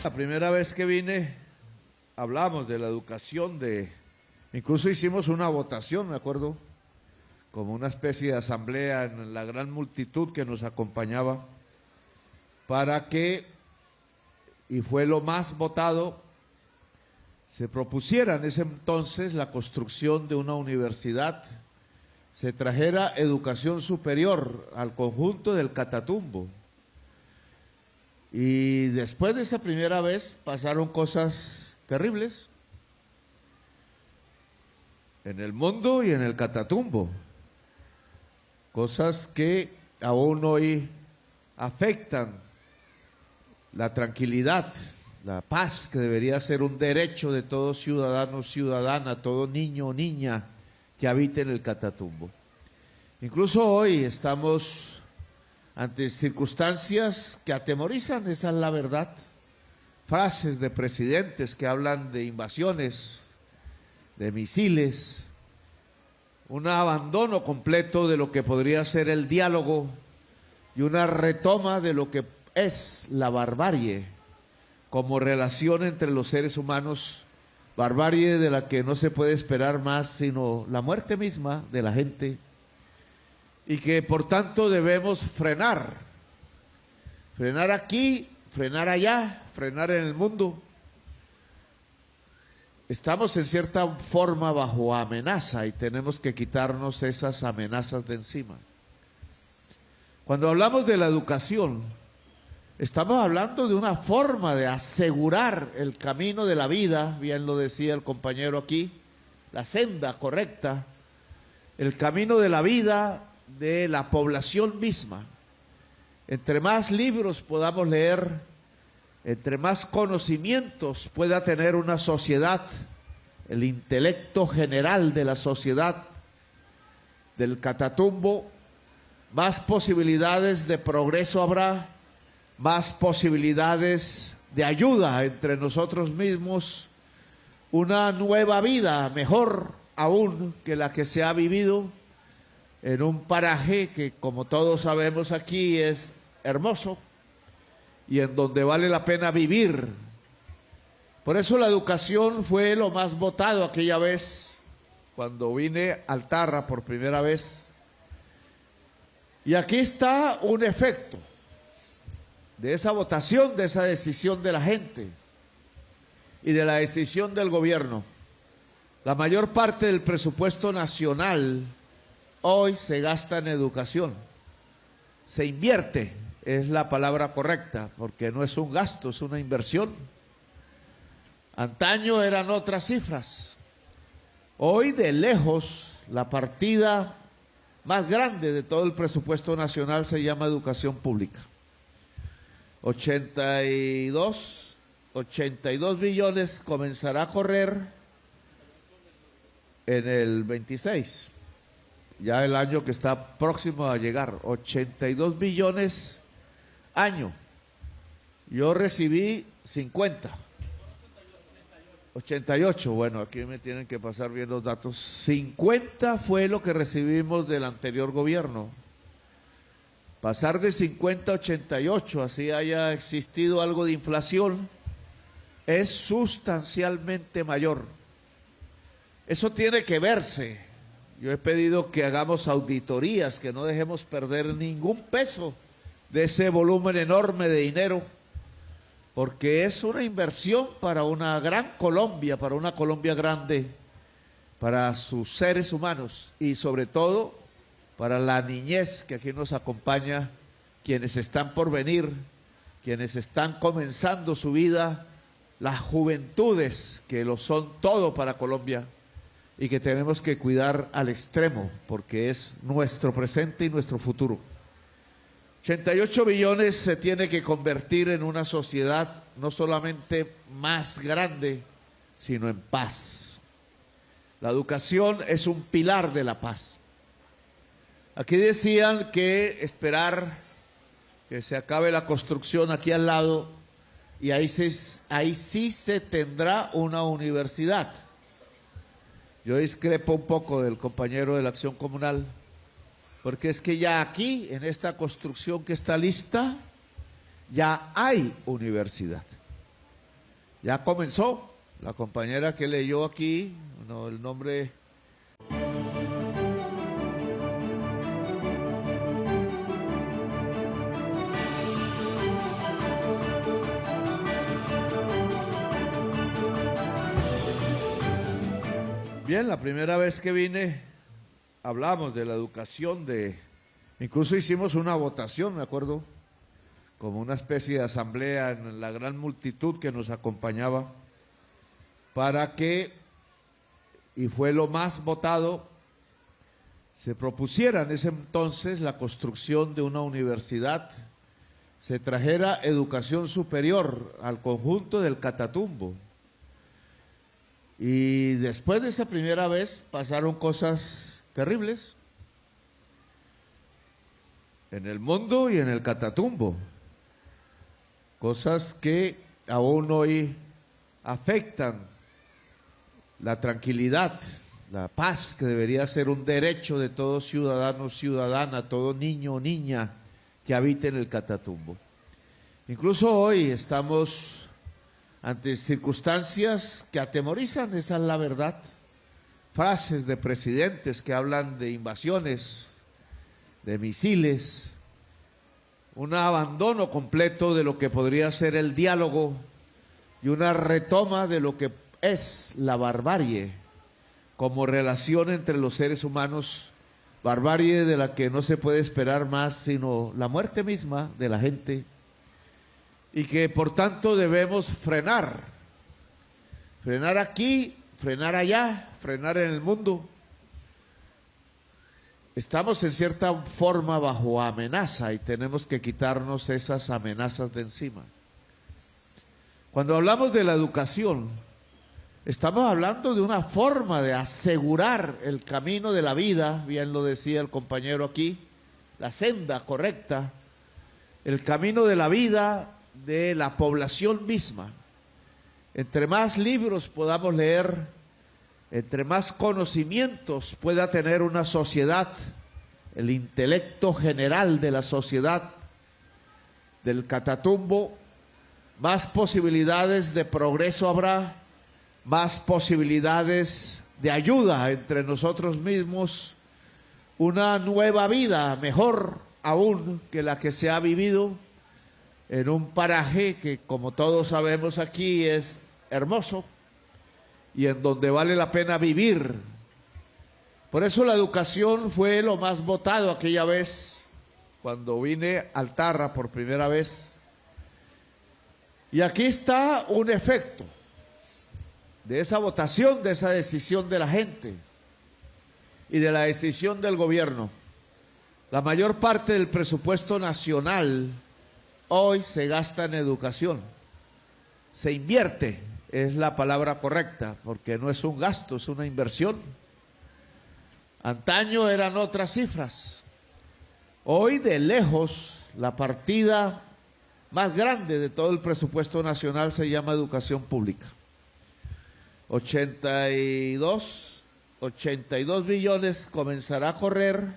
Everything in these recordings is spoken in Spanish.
La primera vez que vine hablamos de la educación, incluso hicimos una votación, me acuerdo, como una especie de asamblea en la gran multitud que nos acompañaba, para que, y fue lo más votado, se propusiera en ese entonces la construcción de una universidad, se trajera educación superior al conjunto del Catatumbo. Y después de esa primera vez pasaron cosas terribles en el mundo y en el Catatumbo, cosas que aún hoy afectan la tranquilidad, la paz, que debería ser un derecho de todo ciudadano, ciudadana, todo niño o niña que habite en el Catatumbo. Incluso hoy estamos ante circunstancias que atemorizan, esa es la verdad. Frases de presidentes que hablan de invasiones, de misiles, un abandono completo de lo que podría ser el diálogo y una retoma de lo que es la barbarie como relación entre los seres humanos, barbarie de la que no se puede esperar más sino la muerte misma de la gente, y que por tanto debemos frenar aquí, frenar allá, frenar en el mundo. Estamos en cierta forma bajo amenaza y tenemos que quitarnos esas amenazas de encima. Cuando hablamos de la educación, estamos hablando de una forma de asegurar el camino de la vida, bien lo decía el compañero aquí, la senda correcta, el camino de la vida de la población misma. Entre más libros podamos leer, entre más conocimientos pueda tener una sociedad, el intelecto general de la sociedad del Catatumbo, más posibilidades de progreso habrá, más posibilidades de ayuda entre nosotros mismos, una nueva vida mejor aún que la que se ha vivido en un paraje que, como todos sabemos aquí, es hermoso y en donde vale la pena vivir. Por eso la educación fue lo más votado aquella vez, cuando vine al Tarra por primera vez. Y aquí está un efecto de esa votación, de esa decisión de la gente y de la decisión del gobierno. La mayor parte del presupuesto nacional hoy se gasta en educación, se invierte, es la palabra correcta, porque no es un gasto, es una inversión. Antaño eran otras cifras. Hoy, de lejos, la partida más grande de todo el presupuesto nacional se llama educación pública. 82 billones comenzará a correr en el 26. Ya el año que está próximo a llegar, 82 billones año. Yo recibí 50. 88, bueno, aquí me tienen que pasar bien los datos. 50 fue lo que recibimos del anterior gobierno. Pasar de 50 a 88, así haya existido algo de inflación, es sustancialmente mayor. Eso tiene que verse. Yo he pedido que hagamos auditorías, que no dejemos perder ningún peso de ese volumen enorme de dinero, porque es una inversión para una gran Colombia, para una Colombia grande, para sus seres humanos y sobre todo para la niñez que aquí nos acompaña, quienes están por venir, quienes están comenzando su vida, las juventudes que lo son todo para Colombia, y que tenemos que cuidar al extremo, porque es nuestro presente y nuestro futuro. 88 billones se tiene que convertir en una sociedad no solamente más grande, sino en paz. La educación es un pilar de la paz. Aquí decían que esperar que se acabe la construcción aquí al lado, y ahí sí se tendrá una universidad. Yo discrepo un poco del compañero de la Acción Comunal, porque es que ya aquí, en esta construcción que está lista, ya hay universidad. Ya comenzó la compañera que leyó aquí, no, el nombre. Bien, la primera vez que vine hablamos de la educación, incluso hicimos una votación, me acuerdo, como una especie de asamblea en la gran multitud que nos acompañaba, para que, y fue lo más votado, se propusiera en ese entonces la construcción de una universidad, se trajera educación superior al conjunto del Catatumbo. Y después de esa primera vez pasaron cosas terribles en el mundo y en el Catatumbo, cosas que aún hoy afectan la tranquilidad, la paz, que debería ser un derecho de todo ciudadano, ciudadana, todo niño o niña que habite en el Catatumbo. Incluso hoy estamos ante circunstancias que atemorizan, esa es la verdad. Frases de presidentes que hablan de invasiones, de misiles, un abandono completo de lo que podría ser el diálogo y una retoma de lo que es la barbarie como relación entre los seres humanos, barbarie de la que no se puede esperar más sino la muerte misma de la gente, y que por tanto debemos frenar aquí, frenar allá, frenar en el mundo. Estamos en cierta forma bajo amenaza y tenemos que quitarnos esas amenazas de encima. Cuando hablamos de la educación, estamos hablando de una forma de asegurar el camino de la vida, bien lo decía el compañero aquí, la senda correcta, el camino de la vida de la población misma. Entre más libros podamos leer, entre más conocimientos pueda tener una sociedad, el intelecto general de la sociedad del Catatumbo, más posibilidades de progreso habrá, más posibilidades de ayuda entre nosotros mismos, una nueva vida mejor aún que la que se ha vivido en un paraje que, como todos sabemos aquí, es hermoso y en donde vale la pena vivir. Por eso la educación fue lo más votado aquella vez, cuando vine al Tarra por primera vez. Y aquí está un efecto de esa votación, de esa decisión de la gente y de la decisión del gobierno. La mayor parte del presupuesto nacional hoy se gasta en educación, se invierte, es la palabra correcta, porque no es un gasto, es una inversión. Antaño eran otras cifras. Hoy de lejos la partida más grande de todo el presupuesto nacional se llama educación pública. 82 billones comenzará a correr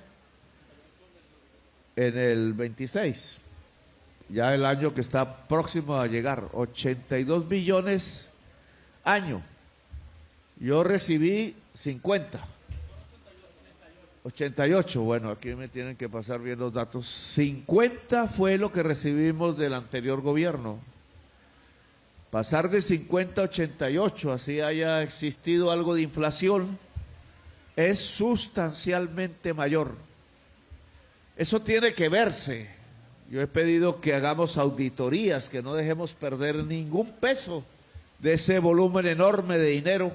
en el 26. Ya el año que está próximo a llegar, 82 billones año. Yo recibí 50. 88, bueno, aquí me tienen que pasar bien los datos. 50 fue lo que recibimos del anterior gobierno. Pasar de 50 a 88, así haya existido algo de inflación, es sustancialmente mayor. Eso tiene que verse. Yo he pedido que hagamos auditorías, que no dejemos perder ningún peso de ese volumen enorme de dinero,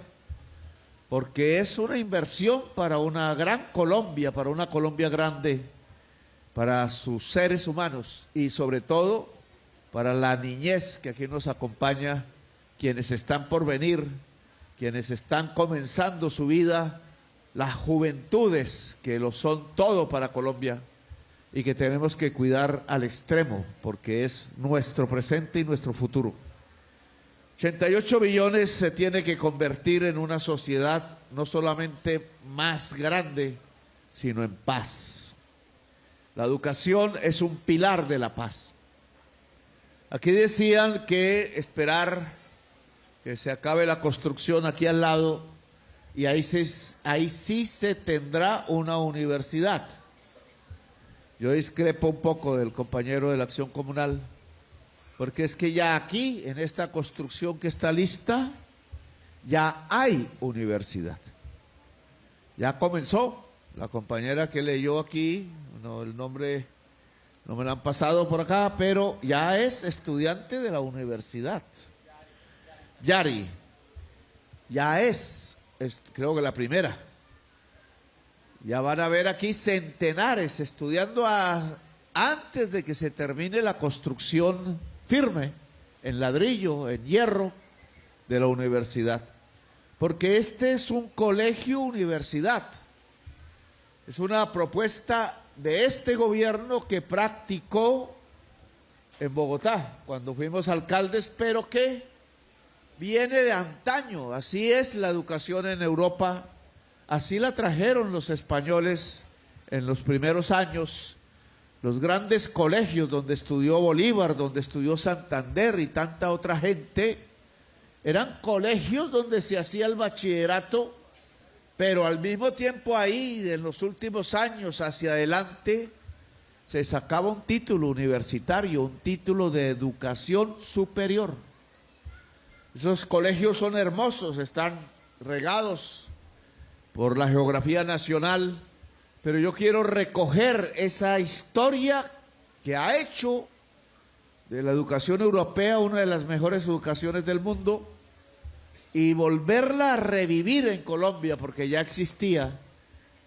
porque es una inversión para una gran Colombia, para una Colombia grande, para sus seres humanos y sobre todo para la niñez que aquí nos acompaña, quienes están por venir, quienes están comenzando su vida, las juventudes que lo son todo para Colombia y que tenemos que cuidar al extremo porque es nuestro presente y nuestro futuro. 88 billones se tiene que convertir en una sociedad no solamente más grande, sino en paz. La educación es un pilar de la paz. Aquí decían que esperar que se acabe la construcción aquí al lado y ahí sí se tendrá una universidad. Yo discrepo un poco del compañero de la Acción Comunal, porque es que ya aquí, en esta construcción que está lista, ya hay universidad. Ya comenzó. La compañera que leyó aquí, no, el nombre no me lo han pasado por acá, pero ya es estudiante de la universidad. Yari, ya es creo que la primera. Ya van a ver aquí centenares estudiando antes de que se termine la construcción firme, en ladrillo, en hierro, de la universidad. Porque este es un colegio universidad. Es una propuesta de este gobierno que practicó en Bogotá, cuando fuimos alcaldes, pero que viene de antaño. Así es la educación en Europa, así la trajeron los españoles en los primeros años. Los grandes colegios donde estudió Bolívar, donde estudió Santander y tanta otra gente, eran colegios donde se hacía el bachillerato, pero al mismo tiempo ahí, en los últimos años hacia adelante, se sacaba un título universitario, un título de educación superior. Esos colegios son hermosos, están regados por la geografía nacional, pero yo quiero recoger esa historia que ha hecho de la educación europea una de las mejores educaciones del mundo y volverla a revivir en Colombia, porque ya existía.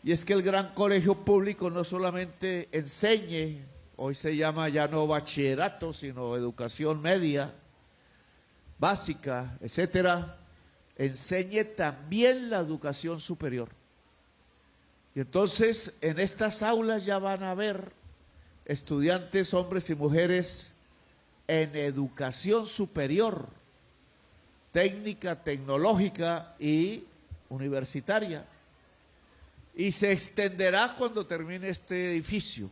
Y es que el gran colegio público no solamente enseñe, hoy se llama ya no bachillerato, sino educación media, básica, etcétera, enseñe también la educación superior. Y entonces en estas aulas ya van a haber estudiantes, hombres y mujeres, en educación superior, técnica, tecnológica y universitaria. Y se extenderá cuando termine este edificio.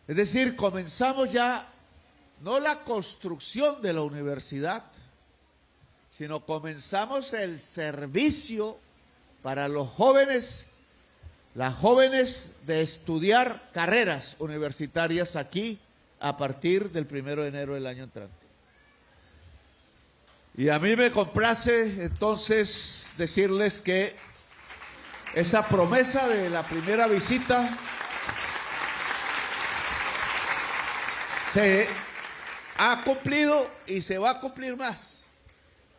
Es decir, comenzamos ya no la construcción de la universidad, sino comenzamos el servicio para los jóvenes, las jóvenes, de estudiar carreras universitarias aquí a partir del 1 de enero del año entrante. Y a mí me complace entonces decirles que esa promesa de la primera visita se ha cumplido y se va a cumplir más,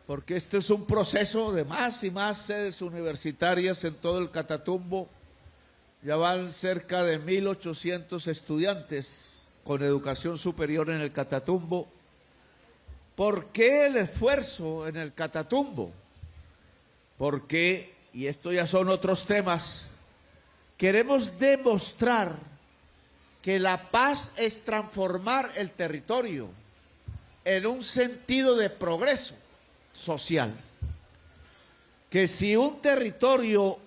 porque este es un proceso de más y más sedes universitarias en todo el Catatumbo. Ya van cerca de 1.800 estudiantes con educación superior en el Catatumbo. ¿Por qué el esfuerzo en el Catatumbo? Porque, y esto ya son otros temas, queremos demostrar que la paz es transformar el territorio en un sentido de progreso social. Que si un territorio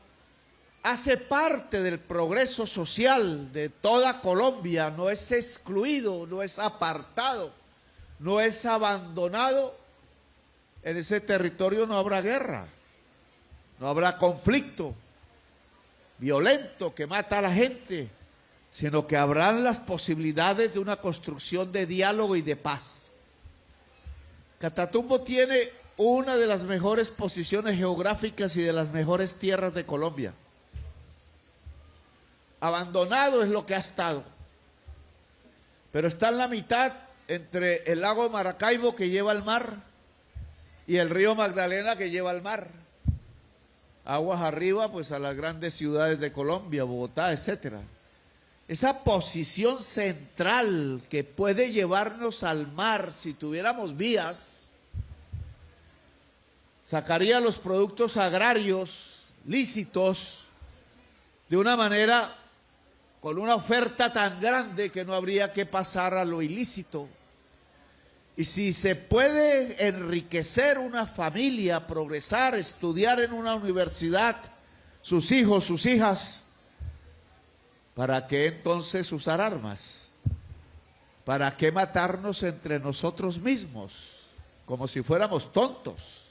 hace parte del progreso social de toda Colombia, no es excluido, no es apartado, no es abandonado, en ese territorio no habrá guerra, no habrá conflicto violento que mata a la gente, sino que habrán las posibilidades de una construcción de diálogo y de paz. Catatumbo tiene una de las mejores posiciones geográficas y de las mejores tierras de Colombia. Abandonado es lo que ha estado, pero está en la mitad entre el lago de Maracaibo, que lleva al mar, y el río Magdalena, que lleva al mar. Aguas arriba, pues a las grandes ciudades de Colombia, Bogotá, etcétera. Esa posición central que puede llevarnos al mar, si tuviéramos vías, sacaría los productos agrarios lícitos de una manera, con una oferta tan grande que no habría que pasar a lo ilícito. Y si se puede enriquecer una familia, progresar, estudiar en una universidad, sus hijos, sus hijas, ¿para qué entonces usar armas? ¿Para qué matarnos entre nosotros mismos? como si fuéramos tontos.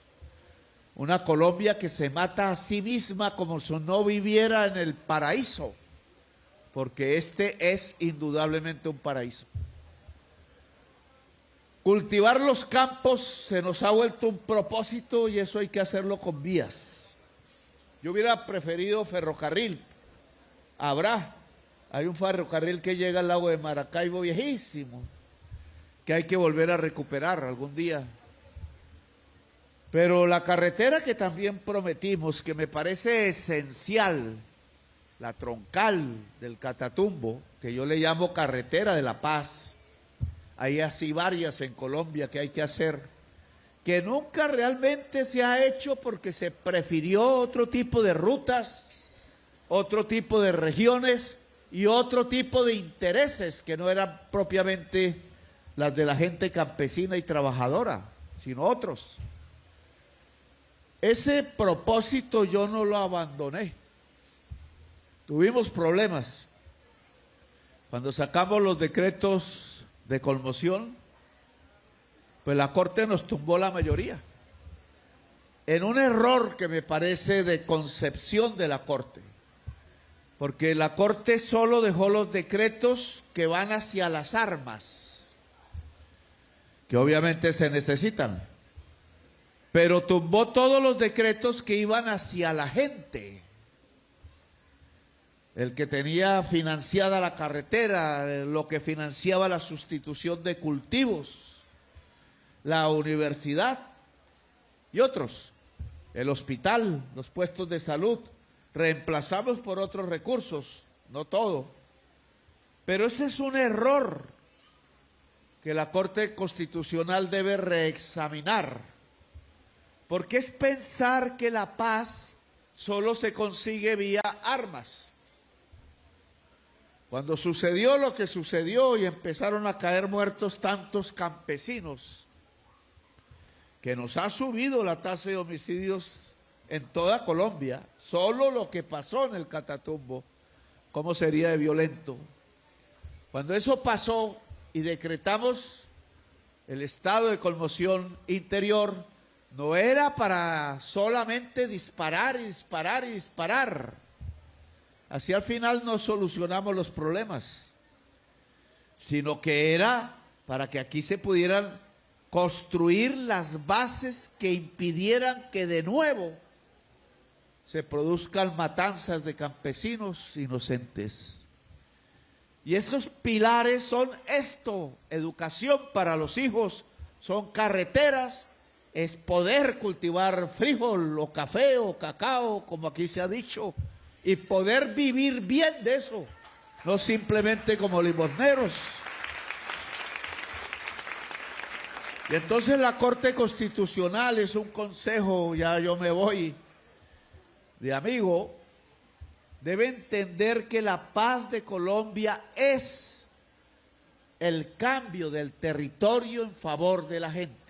Una Colombia que se mata a sí misma como si no viviera en el paraíso, porque este es indudablemente un paraíso. Cultivar los campos se nos ha vuelto un propósito y eso hay que hacerlo con vías. Yo hubiera preferido ferrocarril. Hay un ferrocarril que llega al lago de Maracaibo viejísimo, que hay que volver a recuperar algún día. Pero la carretera que también prometimos, que me parece esencial, la troncal del Catatumbo, que yo le llamo carretera de la paz, hay así varias en Colombia que hay que hacer, que nunca realmente se ha hecho porque se prefirió otro tipo de rutas, otro tipo de regiones y otro tipo de intereses que no eran propiamente las de la gente campesina y trabajadora, sino otros. Ese propósito yo no lo abandoné. Tuvimos problemas. Cuando sacamos los decretos de conmoción, pues la Corte nos tumbó la mayoría. En un error que me parece de concepción de la Corte. Porque la Corte solo dejó los decretos que van hacia las armas, que obviamente se necesitan, pero tumbó todos los decretos que iban hacia la gente. El que tenía financiada la carretera, lo que financiaba la sustitución de cultivos, la universidad y otros, el hospital, los puestos de salud, reemplazamos por otros recursos, no todo. Pero ese es un error que la Corte Constitucional debe reexaminar, porque es pensar que la paz solo se consigue vía armas. Cuando sucedió lo que sucedió y empezaron a caer muertos tantos campesinos, que nos ha subido la tasa de homicidios en toda Colombia, solo lo que pasó en el Catatumbo, ¿cómo sería de violento? Cuando eso pasó y decretamos el estado de conmoción interior, no era para solamente disparar y disparar y disparar. Así al final no solucionamos los problemas, sino que era para que aquí se pudieran construir las bases que impidieran que de nuevo se produzcan matanzas de campesinos inocentes. Y esos pilares son esto: educación para los hijos, son carreteras, es poder cultivar frijol o café o cacao, como aquí se ha dicho, y poder vivir bien de eso, no simplemente como limosneros. Y entonces la Corte Constitucional es un consejo, ya yo me voy de amigo, debe entender que la paz de Colombia es el cambio del territorio en favor de la gente.